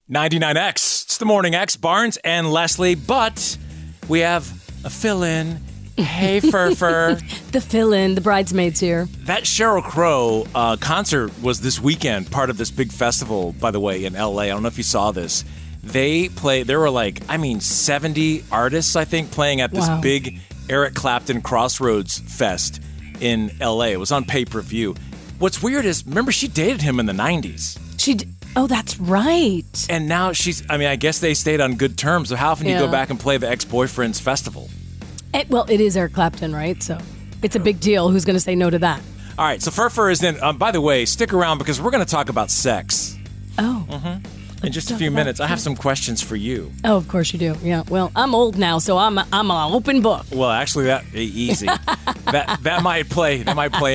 99X. It's the Morning X, Barnes and Leslie, but we have a fill-in. Hey, Firfer. The fill-in, the bridesmaids here. That Sheryl Crow concert was this weekend, part of this big festival, by the way, in L.A. I don't know if you saw this. There were 70 artists, I think, playing at this big Eric Clapton Crossroads Fest in L.A. It was on pay-per-view. What's weird is, remember, she dated him in the 90s. Oh, that's right. And now I guess they stayed on good terms. So how often do you go back and play the ex-boyfriend's festival? It is Eric Clapton, right? So it's a big deal. Who's going to say no to that? All right, so Firfer is in. By the way, stick around because we're going to talk about sex. Oh. Mm-hmm. In just a few minutes. I have some questions for you. Oh, of course you do. Yeah. Well, I'm old now, so I'm an open book. Well, actually, that easy. that might play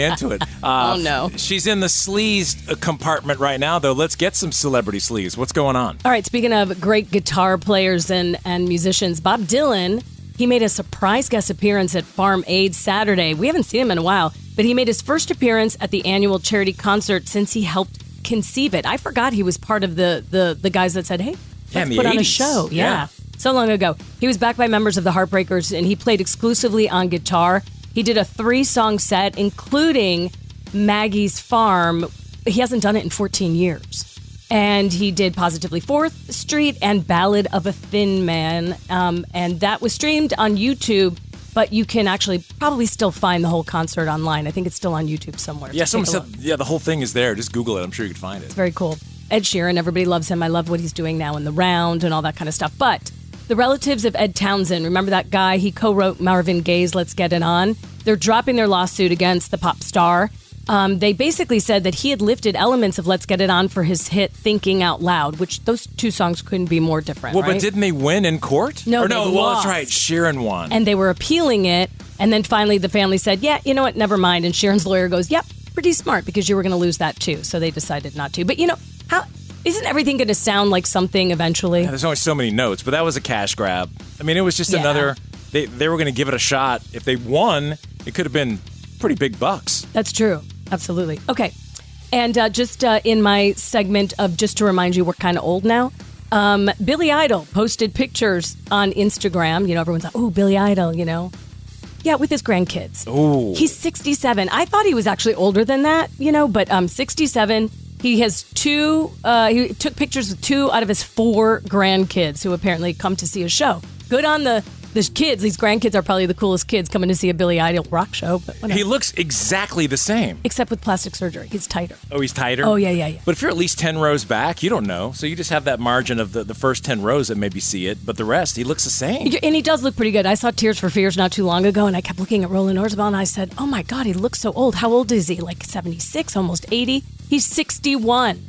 into it. Oh no. She's in the sleaze compartment right now, though. Let's get some celebrity sleaze. What's going on? All right. Speaking of great guitar players and musicians, Bob Dylan. He made a surprise guest appearance at Farm Aid Saturday. We haven't seen him in a while, but he made his first appearance at the annual charity concert since he helped conceive it. I forgot he was part of the guys that said, hey, let's put on a show. Yeah. So long ago. He was backed by members of the Heartbreakers, and he played exclusively on guitar. He did a 3-song set, including Maggie's Farm. He hasn't done it in 14 years. And he did Positively 4th Street and Ballad of a Thin Man. And that was streamed on YouTube, but you can actually probably still find the whole concert online. I think it's still on YouTube somewhere. Yeah, someone said, the whole thing is there. Just Google it. I'm sure you can find it. It's very cool. Ed Sheeran, everybody loves him. I love what he's doing now in The Round and all that kind of stuff. But the relatives of Ed Townsend, remember that guy? He co-wrote Marvin Gaye's Let's Get It On. They're dropping their lawsuit against the pop star. They basically said that he had lifted elements of Let's Get It On for his hit Thinking Out Loud, which those two songs couldn't be more different, Well, right? But didn't they win in court? No, well, that's right. Sheeran won. And they were appealing it. And then finally the family said, yeah, you know what, never mind. And Sheeran's lawyer goes, yep, pretty smart because you were going to lose that too. So they decided not to. But isn't everything going to sound like something eventually? Yeah, there's only so many notes, but that was a cash grab. I mean, it was just another, they were going to give it a shot. If they won, it could have been pretty big bucks. That's true. Absolutely. Okay. And in my segment of just to remind you, we're kind of old now. Billy Idol posted pictures on Instagram. Everyone's like, oh, Billy Idol, Yeah, with his grandkids. Oh. He's 67. I thought he was actually older than that, but 67. He has he took pictures with 2 out of his 4 grandkids who apparently come to see his show. Good on the kids. These grandkids are probably the coolest kids coming to see a Billy Idol rock show. But whatever. He looks exactly the same. Except with plastic surgery. He's tighter. Oh, he's tighter? Oh, yeah. But if you're at least 10 rows back, you don't know. So you just have that margin of the first 10 rows that maybe see it. But the rest, he looks the same. And he does look pretty good. I saw Tears for Fears not too long ago, and I kept looking at Roland Orzabal, and I said, oh, my God, he looks so old. How old is he? Like 76, almost 80? He's 61.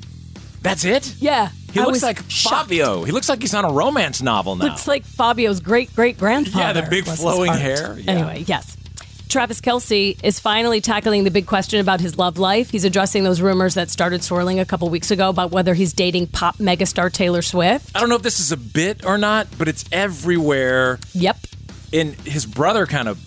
That's it? Yeah. He looks like Fabio. He looks like he's on a romance novel now. Looks like Fabio's great-great-grandfather. Yeah, the big flowing hair. Yeah. Anyway, yes. Travis Kelce is finally tackling the big question about his love life. He's addressing those rumors that started swirling a couple weeks ago about whether he's dating pop megastar Taylor Swift. I don't know if this is a bit or not, but it's everywhere. Yep. And his brother kind of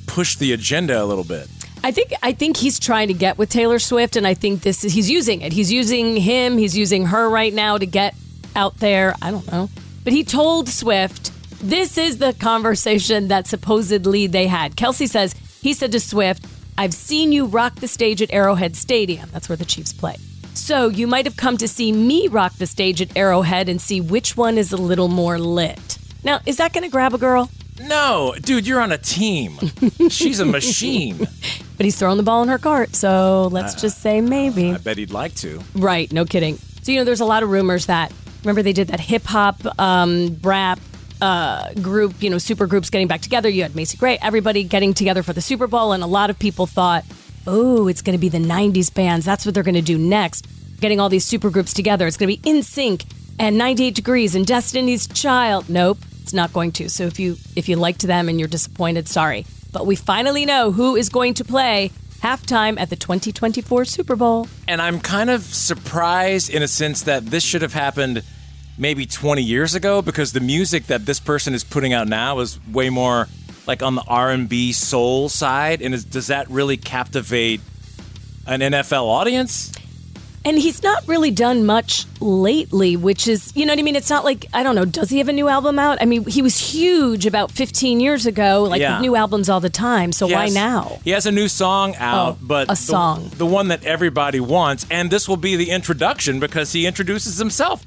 pushed the agenda a little bit. I think he's trying to get with Taylor Swift, and I think he's using it. He's using her right now to get out there. I don't know. But he told Swift, this is the conversation that supposedly they had. Kelce says, he said to Swift, I've seen you rock the stage at Arrowhead Stadium. That's where the Chiefs play. So you might have come to see me rock the stage at Arrowhead and see which one is a little more lit. Now, is that going to grab a girl? No, dude, you're on a team. She's a machine. But he's throwing the ball in her cart, so let's just say maybe. I bet he'd like to. Right, no kidding. So, there's a lot of rumors that, remember they did that hip-hop rap group, super groups getting back together. You had Macy Gray, everybody getting together for the Super Bowl, and a lot of people thought, oh, it's going to be the 90s bands. That's what they're going to do next. Getting all these super groups together. It's going to be NSYNC and 98 Degrees and Destiny's Child. Nope. It's not going to. So if you liked them and you're disappointed, sorry. But we finally know who is going to play halftime at the 2024 Super Bowl. And I'm kind of surprised in a sense that this should have happened maybe 20 years ago because the music that this person is putting out now is way more like on the R&B soul side. And does that really captivate an NFL audience? And he's not really done much lately, which is, you know what I mean? It's not like, I don't know, does he have a new album out? I mean, he was huge about 15 years ago, like with new albums all the time. So why now? He has a new song out, but the one that everybody wants. And this will be the introduction because he introduces himself.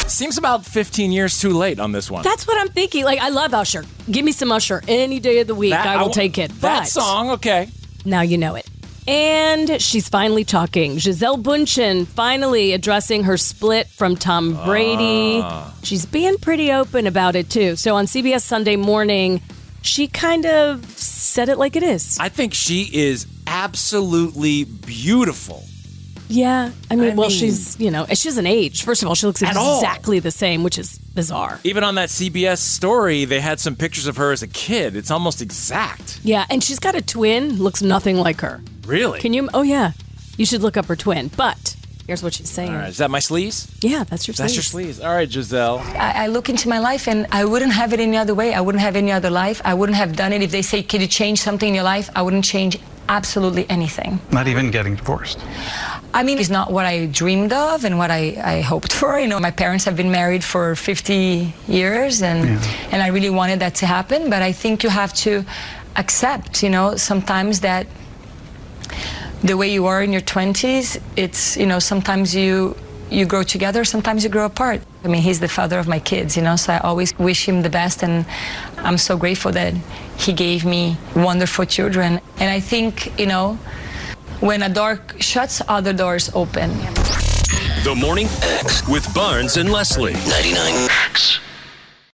Seems about 15 years too late on this one. That's what I'm thinking. Like, I love Usher. Give me some Usher any day of the week. I will take it. That song, okay. Now you know it. And she's finally talking. Giselle Bundchen finally addressing her split from Tom Brady. She's being pretty open about it, too. So on CBS Sunday Morning, she kind of said it like it is. I think she is absolutely beautiful. Yeah. I mean, she's, she doesn't age. First of all, she looks exactly the same, which is bizarre. Even on that CBS story, they had some pictures of her as a kid. It's almost exact. Yeah, and she's got a twin, looks nothing like her. Really? Can you? Oh, yeah. You should look up her twin. But here's what she's saying. All right. Is that my sleaze? Yeah, that's your sleaze. That's your sleaze. All right, Giselle. I look into my life and I wouldn't have it any other way. I wouldn't have any other life. I wouldn't have done it. If they say, can you change something in your life? I wouldn't change absolutely anything. Not even getting divorced. I mean, it's not what I dreamed of and what I hoped for. My parents have been married for 50 years and I really wanted that to happen. But I think you have to accept, sometimes that the way you are in your 20s, it's, sometimes you grow together, sometimes you grow apart. I mean, he's the father of my kids, so I always wish him the best, and I'm so grateful that he gave me wonderful children. And I think, when a door shuts, other doors open. The Morning X with Barnes and Leslie. 99X.